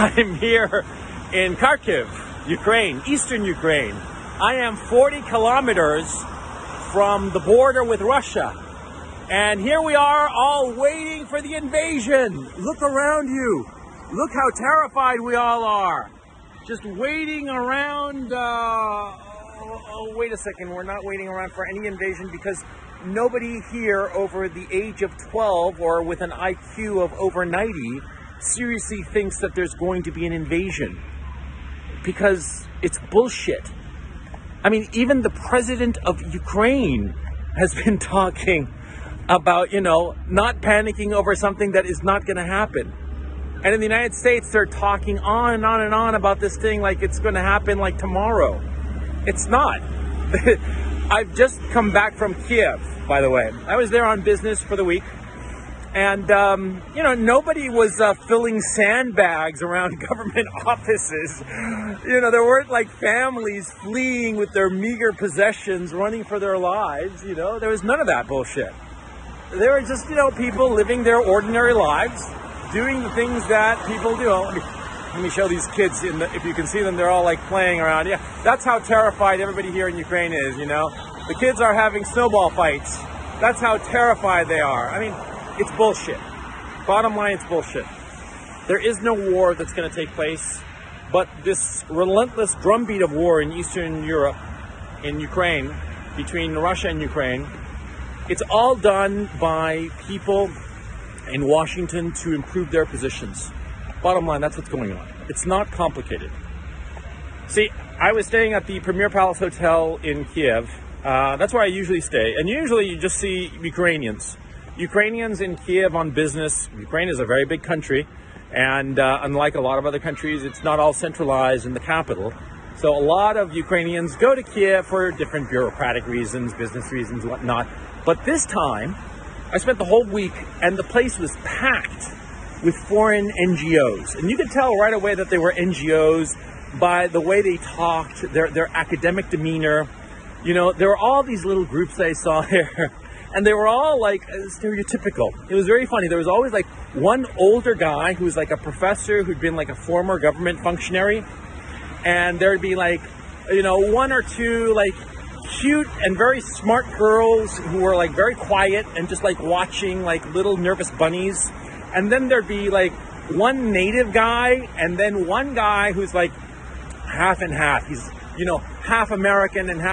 I'm here in Kharkiv, Ukraine, eastern Ukraine. I am 40 kilometers from the border with Russia. And here we are all waiting for the invasion. Look around you. Look how terrified we all are. Just waiting around. Wait a second. We're not waiting around for any invasion because nobody here over the age of 12 or with an IQ of over 90 seriously thinks that there's going to be an invasion. Because it's bullshit. I mean, even the president of Ukraine has been talking about, not panicking over something that is not going to happen. And in the United States, they're talking on and on and on about this thing like it's going to happen like tomorrow. It's not. I've just come back from Kiev, by the way. I was there on business for the week. And, nobody was filling sandbags around government offices. There weren't like families fleeing with their meager possessions, running for their lives. There was none of that bullshit. There were just, people living their ordinary lives, doing the things that people do. Let me show these kids, if you can see them, they're all like playing around. Yeah, that's how terrified everybody here in Ukraine is, The kids are having snowball fights. That's how terrified they are. I mean, it's bullshit. Bottom line, it's bullshit. There is no war that's going to take place, but this relentless drumbeat of war in Eastern Europe, in Ukraine, between Russia and Ukraine, it's all done by people in Washington to improve their positions. Bottom line, that's what's going on. It's not complicated. See, I was staying at the Premier Palace Hotel in Kiev. That's where I usually stay. And usually you just see Ukrainians. Ukrainians in Kiev on business. Ukraine is a very big country. And unlike a lot of other countries, it's not all centralized in the capital. So a lot of Ukrainians go to Kiev for different bureaucratic reasons, business reasons, whatnot. But this time, I spent the whole week and the place was packed with foreign NGOs. And you could tell right away that they were NGOs by the way they talked, their academic demeanor. There were all these little groups I saw there. And they were all like stereotypical. It was very funny. There was always like one older guy who was like a professor who'd been like a former government functionary. And there'd be like, one or two like cute and very smart girls who were like very quiet and just like watching like little nervous bunnies. And then there'd be like one native guy and then one guy who's like half and half. He's, half American and half